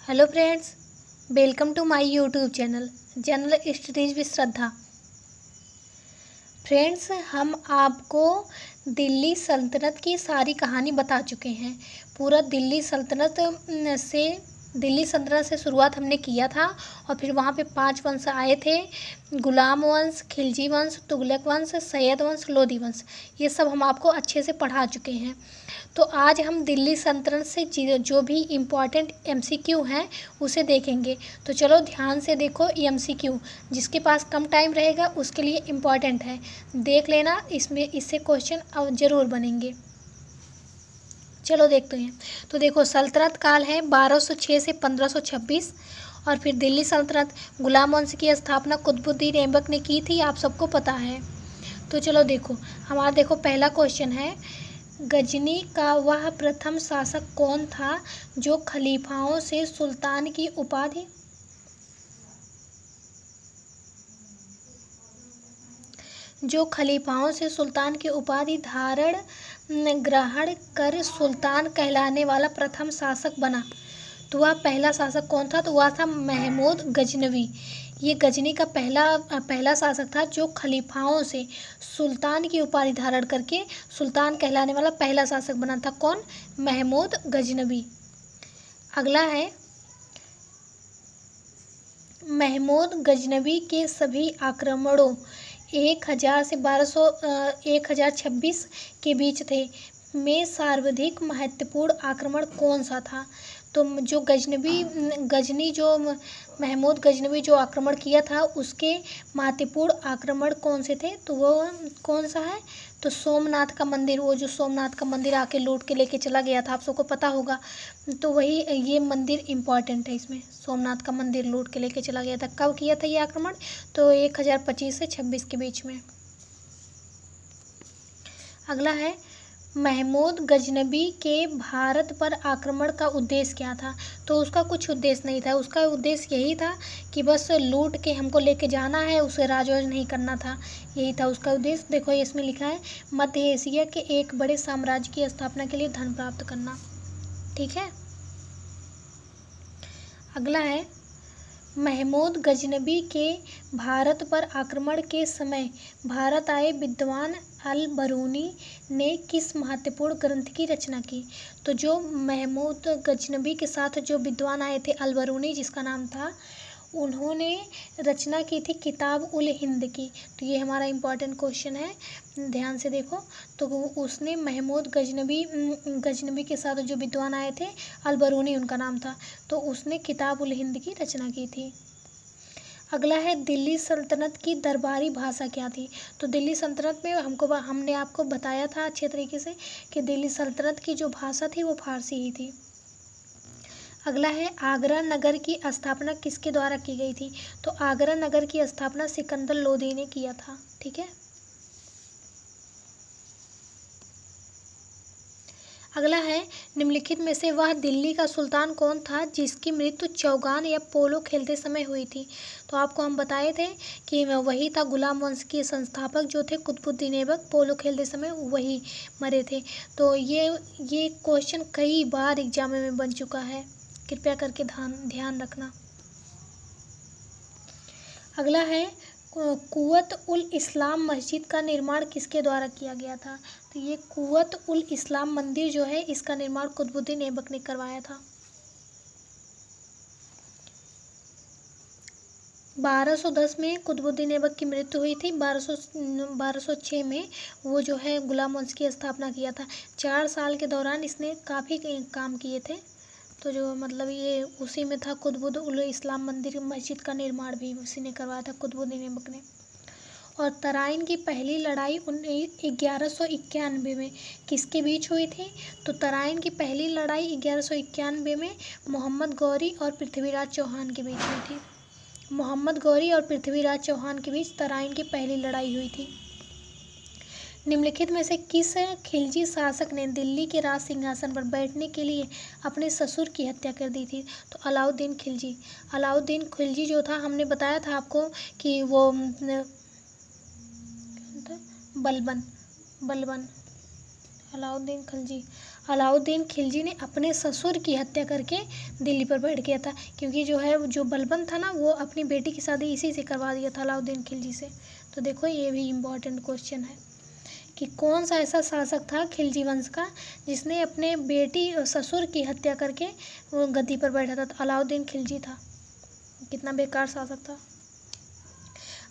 Hello friends, welcome to my YouTube channel general studies with Shraddha. Friends, हम आपको दिल्ली सल्तनत की सारी कहानी बता चुके हैं। पूरा दिल्ली सल्तनत से शुरुआत हमने किया था और फिर वहाँ पे 5 वंश आए थे। गुलाम वंश, खिलजी वंश, तुगलक वंश, सैयद वंश, लोधी वंश, ये सब हम आपको अच्छे से पढ़ा चुके हैं। तो आज हम दिल्ली सल्तनत से जो भी इम्पॉर्टेंट MCQ हैं उसे देखेंगे। तो चलो ध्यान से देखो, MCQ जिसके पास कम टाइम रहेगा उसके लिए इम्पॉर्टेंट है, देख लेना, इससे क्वेश्चन अब ज़रूर बनेंगे। चलो देखते हैं। तो देखो, सल्तनत काल है 1206 से 1526 और फिर दिल्ली सल्तनत, गुलाम वंश की स्थापना कुतुबुद्दीन ऐबक ने की थी, आप सबको पता है। तो चलो देखो, हमारा देखो पहला क्वेश्चन है, गजनी का वह प्रथम शासक कौन था जो खलीफाओं से सुल्तान की उपाधि धारण ग्रहण कर सुल्तान कहलाने वाला प्रथम शासक बना। तो वह पहला शासक कौन था? तो वह था महमूद गजनवी। ये गजनी का पहला शासक था जो खलीफाओं से सुल्तान की उपाधि धारण करके सुल्तान कहलाने वाला पहला शासक बना था। कौन? महमूद गजनवी। अगला है, महमूद गजनवी के सभी आक्रमणों 1000 से 1026 के बीच थे में सर्वाधिक महत्वपूर्ण आक्रमण कौन सा था? तो जो महमूद गजनवी जो आक्रमण किया था उसके महत्वपूर्ण आक्रमण कौन से थे? तो वो कौन सा है? तो सोमनाथ का मंदिर, वो जो सोमनाथ का मंदिर आके लूट के लेके चला गया था, आप सबको पता होगा। तो वही ये मंदिर इम्पॉर्टेंट है इसमें, सोमनाथ का मंदिर लूट के लेके चला गया था। कब किया था ये आक्रमण? तो 1025 से 26 के बीच में। अगला है, महमूद गजनवी के भारत पर आक्रमण का उद्देश्य क्या था? तो उसका कुछ उद्देश्य नहीं था, उसका उद्देश्य यही था कि बस लूट के हमको लेके जाना है, उसे राजवज नहीं करना था, यही था उसका उद्देश्य। देखो इसमें लिखा है, मध्य एशिया के एक बड़े साम्राज्य की स्थापना के लिए धन प्राप्त करना। ठीक है। अगला है, महमूद गजनवी के भारत पर आक्रमण के समय भारत आए विद्वान अल बरूनी ने किस महत्वपूर्ण ग्रंथ की रचना की? तो जो महमूद गजनवी के साथ जो विद्वान आए थे अल बरूनी जिसका नाम था, उन्होंने रचना की थी किताब उल हिंद की। तो ये हमारा इम्पोर्टेंट क्वेश्चन है, ध्यान से देखो। तो उसने महमूद गजनवी के साथ जो विद्वान आए थे अल बरूनी उनका नाम था, तो उसने किताब उल हिंद की रचना की थी। अगला है, दिल्ली सल्तनत की दरबारी भाषा क्या थी? तो दिल्ली सल्तनत में हमने आपको बताया था अच्छे तरीके से कि दिल्ली सल्तनत की जो भाषा थी वो फारसी ही थी। अगला है, आगरा नगर की स्थापना किसके द्वारा की गई थी? तो आगरा नगर की स्थापना सिकंदर लोदी ने किया था। ठीक है। अगला है, निम्नलिखित में से वह दिल्ली का सुल्तान कौन था जिसकी मृत्यु चौगान या पोलो खेलते समय हुई थी? तो आपको हम बताए थे कि वही था गुलाम वंश के संस्थापक जो थे कुतुबुद्दीन ऐबक, पोलो खेलते समय वही मरे थे। तो ये क्वेश्चन कई बार एग्जाम में बन चुका है, कृपया करके ध्यान रखना। अगला है, कुव्वत उल इस्लाम मस्जिद का निर्माण किसके द्वारा किया गया था? तो ये कुव्वत उल इस्लाम मंदिर जो है इसका निर्माण कुतुबुद्दीन ऐबक ने करवाया था। 1210 में कुतुबुद्दीन ऐबक की मृत्यु हुई थी। 1206 में वो जो है गुलाम वंश की स्थापना किया था। 4 साल के दौरान इसने काफ़ी काम किए थे। तो जो मतलब ये उसी में था, कुतुब उल इस्लाम मंदिर मस्जिद का निर्माण भी उसी ने करवाया था, कुतुबुद्दीन ऐबक ने। और तराइन की पहली लड़ाई 1191 में किसके बीच हुई थी? तो तराइन की पहली लड़ाई 1191 में मोहम्मद गौरी और पृथ्वीराज चौहान के बीच में थी। मोहम्मद गौरी और पृथ्वीराज चौहान के बीच तराइन की पहली लड़ाई हुई थी। निम्नलिखित में से किस खिलजी शासक ने दिल्ली के राज सिंहासन पर बैठने के लिए अपने ससुर की हत्या कर दी थी? तो अलाउद्दीन खिलजी। अलाउद्दीन खिलजी जो था, हमने बताया था आपको कि वो बलबन अलाउद्दीन खिलजी। अलाउद्दीन खिलजी ने अपने ससुर की हत्या करके दिल्ली पर बैठ गया था, क्योंकि जो है जो बलबन था ना वो अपनी बेटी की शादी इसी से करवा दिया था, अलाउद्दीन खिलजी से। तो देखो ये भी इम्पोर्टेंट क्वेश्चन है कि कौन सा ऐसा शासक था खिलजी वंश का जिसने अपने बेटी और ससुर की हत्या करके वो गद्दी पर बैठा था। तो अलाउद्दीन खिलजी था। कितना बेकार शासक था।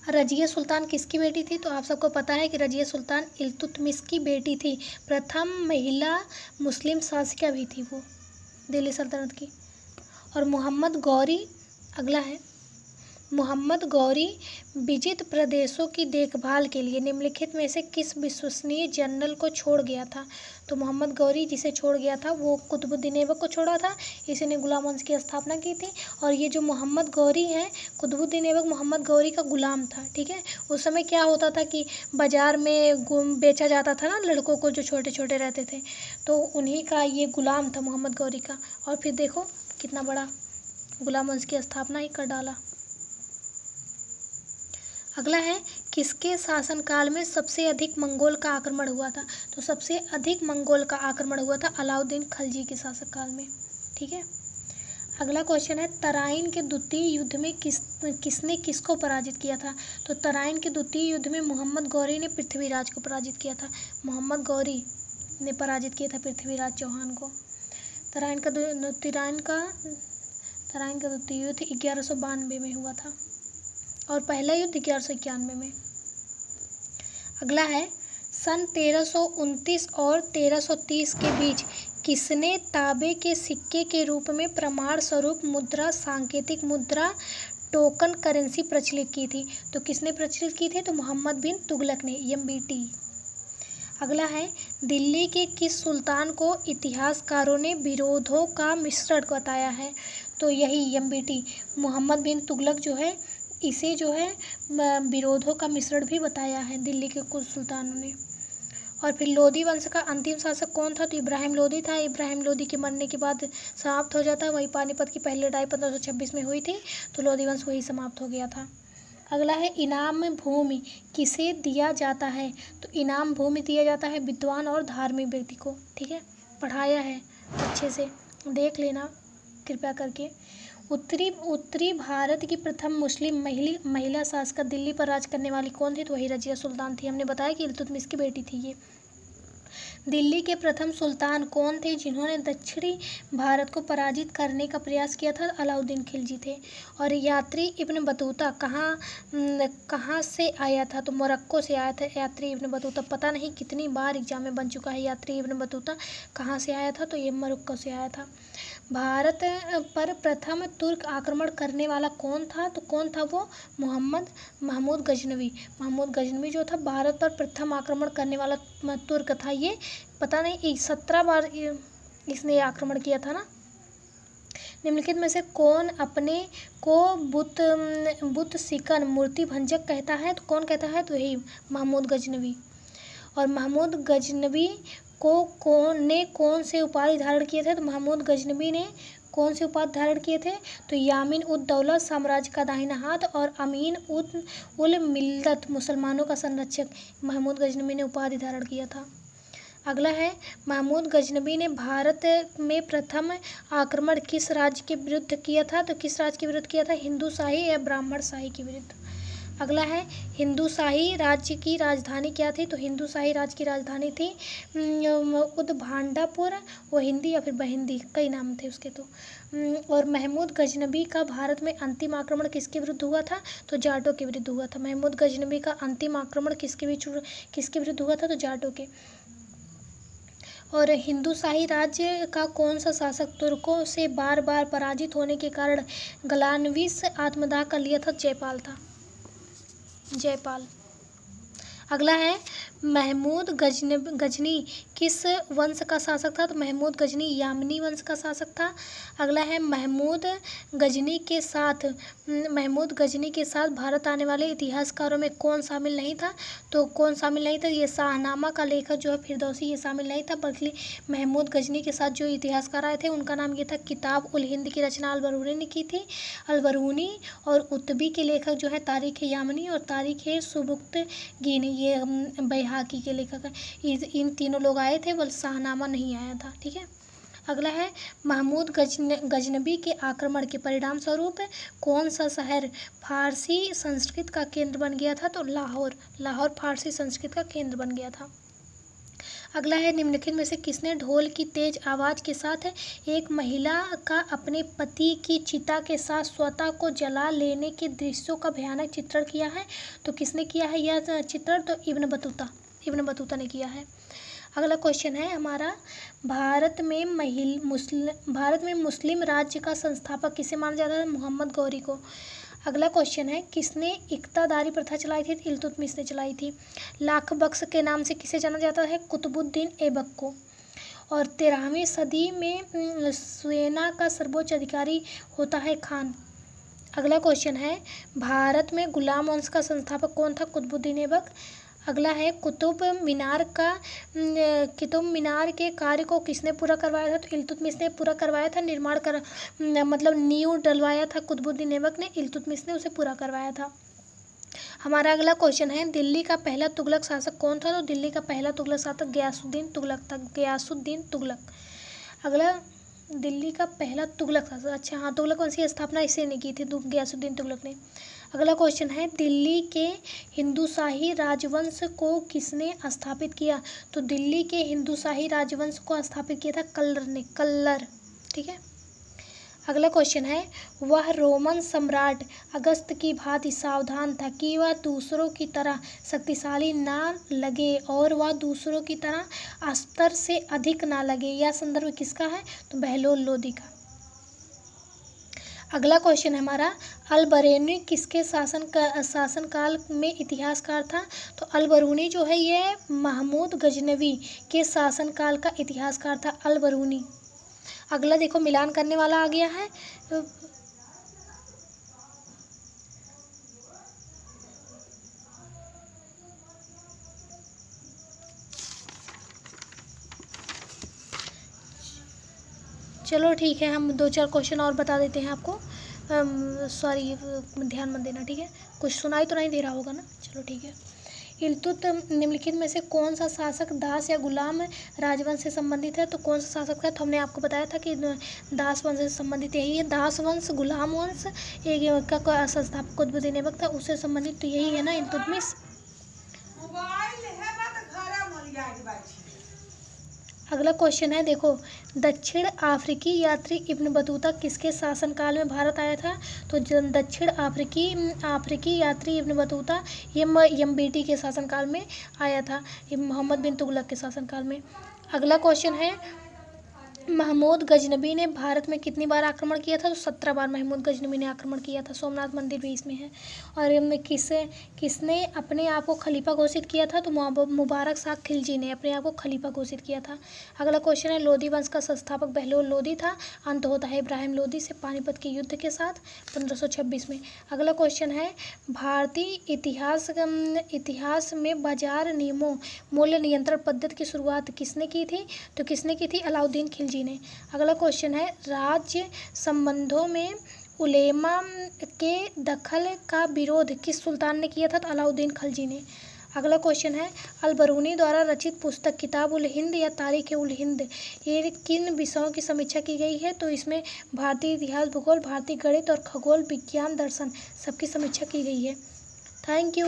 रजिया सुल्तान किसकी बेटी थी? तो आप सबको पता है कि रजिया सुल्तान इल्तुतमिश की बेटी थी। प्रथम महिला मुस्लिम शासिका भी थी वो दिल्ली सल्तनत की। और मोहम्मद गौरी अगला है। मोहम्मद गौरी विजित प्रदेशों की देखभाल के लिए निम्नलिखित में से किस विश्वसनीय जनरल को छोड़ गया था? तो मोहम्मद गौरी जिसे छोड़ गया था वो कुतुबुद्दीन ऐबक को छोड़ा था। इसी ने गुलाम वंश की स्थापना की थी। और ये जो मोहम्मद गौरी है, कुतुबुद्दीन ऐबक मोहम्मद गौरी का गुलाम था। ठीक है, उस समय क्या होता था कि बाज़ार में बेचा जाता था ना लड़कों को जो छोटे छोटे रहते थे, तो उन्हीं का ये गुलाम था मोहम्मद गौरी का। और फिर देखो कितना बड़ा गुलाम वंश की स्थापना ही कर डाला। अगला है, किसके शासनकाल में सबसे अधिक मंगोल का आक्रमण हुआ था? तो सबसे अधिक मंगोल का आक्रमण हुआ था अलाउद्दीन खिलजी के शासनकाल में। ठीक है, अगला क्वेश्चन है, तराइन के द्वितीय युद्ध में किसने किसको पराजित किया था? तो तराइन के द्वितीय युद्ध में मोहम्मद गौरी ने पृथ्वीराज को पराजित किया था। मोहम्मद गौरी ने पराजित किया था पृथ्वीराज चौहान को। तराइन का द्वितीय युद्ध 1192 में हुआ था और पहला युद्ध 1191 में। अगला है, सन 1329 और 1330 के बीच किसने तांबे के सिक्के के रूप में प्रमाण स्वरूप मुद्रा, सांकेतिक मुद्रा, टोकन करेंसी प्रचलित की थी? तो किसने प्रचलित की थी? तो मोहम्मद बिन तुगलक ने, MBT। अगला है, दिल्ली के किस सुल्तान को इतिहासकारों ने विरोधों का मिश्रण बताया है? तो यही MBT मोहम्मद बिन तुगलक जो है इसे जो है विरोधों का मिश्रण भी बताया है दिल्ली के कुछ सुल्तानों ने। और फिर लोधी वंश का अंतिम शासक कौन था? तो इब्राहिम लोधी था। इब्राहिम लोधी के मरने के बाद समाप्त हो जाता है। वही पानीपत की पहली लड़ाई 1526 में हुई थी, तो लोधी वंश वही समाप्त हो गया था। अगला है, इनाम भूमि किसे दिया जाता है? तो इनाम भूमि दिया जाता है विद्वान और धार्मिक व्यक्ति को। ठीक है, पढ़ाया है अच्छे से, देख लेना कृपया करके। उत्तरी भारत की प्रथम मुस्लिम महिला शासक दिल्ली पर राज करने वाली कौन थी? तो वही रजिया सुल्तान थी। हमने बताया कि इल्तुतमिश की बेटी थी ये। दिल्ली के प्रथम सुल्तान कौन थे जिन्होंने दक्षिणी भारत को पराजित करने का प्रयास किया था? अलाउद्दीन खिलजी थे। और यात्री इब्न बतूता कहाँ से आया था? तो मोरक्को से आया था यात्री इब्न बतूता। पता नहीं कितनी बार एग्जाम में बन चुका है यात्री इब्न बतूता कहाँ से आया था, तो ये मोरक्को से आया था। भारत पर प्रथम तुर्क आक्रमण करने वाला कौन था? तो कौन था वो? महमूद गजनवी। महमूद गजनवी जो था भारत पर प्रथम आक्रमण करने वाला तुर्क था। ये पता नहीं 17 बार इसने आक्रमण किया था ना। निम्नलिखित में से कौन अपने को बुत सिकन मूर्ति भंजक कहता है? तो कौन कहता है? तो यही महमूद गजनवी। और महमूद गजनवी को कौन से उपाधि धारण किए थे? तो महमूद गजनवी ने कौन से उपाधि धारण किए थे? तो यामीन उद दौला साम्राज्य का दाहिना हाथ और अमीन उल मिल्लत मुसलमानों का संरक्षक महमूद गजनवी ने उपाधि धारण किया था। अगला है, महमूद गजनवी ने भारत में प्रथम आक्रमण किस राज्य के विरुद्ध किया था? तो किस राज्य के विरुद्ध किया था? हिंदू शाही या ब्राह्मण शाही के विरुद्ध। अगला है, हिंदू शाही राज्य की राजधानी क्या थी? तो हिंदू शाही राज्य की राजधानी थी उदभांडापुर। वो हिंदी या फिर बहिंदी कई नाम थे उसके। तो और महमूद गजनवी का भारत में अंतिम आक्रमण किसके विरुद्ध हुआ था? तो जाटों के विरुद्ध हुआ था। महमूद गजनवी का अंतिम आक्रमण किसके विरुद्ध हुआ था? तो जाटों के। और हिंदू शाही राज्य का कौन सा शासक तुर्कों से बार बार पराजित होने के कारण ग्लानविस आत्मदाह कर लिया था? जयपाल था, जयपाल। अगला है, महमूद गजनी किस वंश का शासक था? तो महमूद गजनी यामनी वंश का शासक था। अगला है, महमूद गजनी के साथ भारत आने वाले इतिहासकारों में कौन शामिल नहीं था? तो कौन शामिल नहीं था? ये शाहनामा का लेखक जो है फिरदौसी, ये शामिल नहीं था, बल्कि महमूद गजनी के साथ जो इतिहासकार आए थे उनका नाम ये था। किताब उल हिंद की रचना अलबरूनी ने की थी। अलबरूनी और उतबी के लेखक जो है तारीख यामनी और तारीख सुबुक्तगीनी, ये बैहाकी के लेखक हैं। इन तीनों लोग आए थे, बल शाहनामा नहीं आया था। ठीक है। अगला है महमूद गजनबी के आक्रमण के परिणाम स्वरूप कौन सा शहर फारसी संस्कृत का केंद्र बन गया था? तो लाहौर। लाहौर फारसी संस्कृत का केंद्र बन गया था। अगला है निम्नलिखित में से किसने ढोल की तेज आवाज के साथ एक महिला का अपने पति की चिता के साथ स्वतः को जला लेने के दृश्यों का भयानक चित्रण किया है? तो किसने किया है यह चित्रण? तो इब्न बतूता ने किया है। अगला क्वेश्चन है हमारा, भारत में मुस्लिम राज्य का संस्थापक किसे माना जाता है? मोहम्मद गौरी को। अगला क्वेश्चन है, किसने इक्तादारी प्रथा चलाई थी? इल्तुतमिश ने चलाई थी। लाख बख्श के नाम से किसे जाना जाता है? कुतुबुद्दीन ऐबक को। और 13वीं सदी में सेना का सर्वोच्च अधिकारी होता है खान। अगला क्वेश्चन है, भारत में गुलाम वंश का संस्थापक कौन था? कुतुबुद्दीन ऐबक। अगला है, कुतुब मीनार के कार्य को किसने पूरा करवाया था? तो इल्तुतमिश ने पूरा करवाया था। मतलब नींव डलवाया था कुतुबुद्दीन ऐबक ने, इल्तुतमिश ने उसे पूरा करवाया था। हमारा अगला क्वेश्चन है, दिल्ली का पहला तुगलक शासक कौन था? तो दिल्ली का पहला तुगलक शासक गयासुद्दीन तुगलक था। गयासुद्दीन तुगलक। अगला, दिल्ली का पहला तुगलक शासक, अच्छा हाँ, तुगलक वंश की स्थापना इसे ने की थी, गयासुद्दीन तुगलक ने। अगला क्वेश्चन है, दिल्ली के हिंदूशाही राजवंश को किसने स्थापित किया? तो दिल्ली के हिंदूशाही राजवंश को स्थापित किया था कल्लर ने, कल्लर। ठीक है। अगला क्वेश्चन है, वह रोमन सम्राट अगस्त की भांति सावधान था कि वह दूसरों की तरह शक्तिशाली ना लगे और वह दूसरों की तरह अस्तर से अधिक ना लगे। यह संदर्भ किसका है? तो बहलोल लोदी का। अगला क्वेश्चन है हमारा, अल बरूनी किसके शासनकाल में इतिहासकार था? तो अल बरूनी जो है ये महमूद गजनवी के शासनकाल का इतिहासकार था, अल बरूनी। अगला देखो, मिलान करने वाला आ गया है। चलो ठीक है, हम 2-4 क्वेश्चन और बता देते हैं आपको। सॉरी, ध्यान मत देना। ठीक है, कुछ सुनाई तो नहीं दे रहा होगा ना? चलो ठीक है। निम्नलिखित में से कौन सा शासक दास या गुलाम राजवंश से संबंधित है? तो कौन सा शासक था? तो हमने आपको बताया था कि दास वंश से संबंधित यही है। दास वंश, गुलाम वंश एक का संस्थापक कुतुबुद्दीन ऐबक था, उससे संबंधित तो यही है ना, इल्तुतमिश। अगला क्वेश्चन है, देखो, दक्षिण अफ्रीकी यात्री इब्न बतूता किसके शासनकाल में भारत आया था? तो दक्षिण अफ्रीकी यात्री इब्न बतूता ये यमबीटी के शासनकाल में आया था, ये मोहम्मद बिन तुगलक के शासनकाल में। अगला क्वेश्चन है, महमूद गजनबी ने भारत में कितनी बार आक्रमण किया था? तो 17 बार महमूद गजनबी ने आक्रमण किया था। सोमनाथ मंदिर भी इसमें है। और किसने अपने आप को खलीफा घोषित किया था? तो मुबारक शाह खिलजी ने अपने आप को खलीफा घोषित किया था। अगला क्वेश्चन है, लोधी वंश का संस्थापक बहलोल लोधी था। अंत होता है इब्राहिम लोधी से पानीपत के युद्ध के साथ 1526 में। अगला क्वेश्चन है, भारतीय इतिहास में बाजार नियमों मूल्य नियंत्रण पद्धति की शुरुआत किसने की थी? तो किसने की थी? अलाउद्दीन खिलजी ने। अगला क्वेश्चन है, राज्य संबंधों में उलेमा के दखल का विरोध किस सुल्तान ने किया था? तो अलाउद्दीन खिलजी ने। अगला क्वेश्चन है, अल बरूनी द्वारा रचित पुस्तक किताब उल हिंद या तारीख उल हिंद ये किन विषयों की समीक्षा की गई है? तो इसमें भारतीय इतिहास, भूगोल, भारतीय गणित और खगोल विज्ञान, दर्शन सबकी समीक्षा की गई है। Thank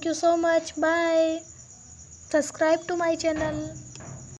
you so much. Bye. Subscribe to my channel.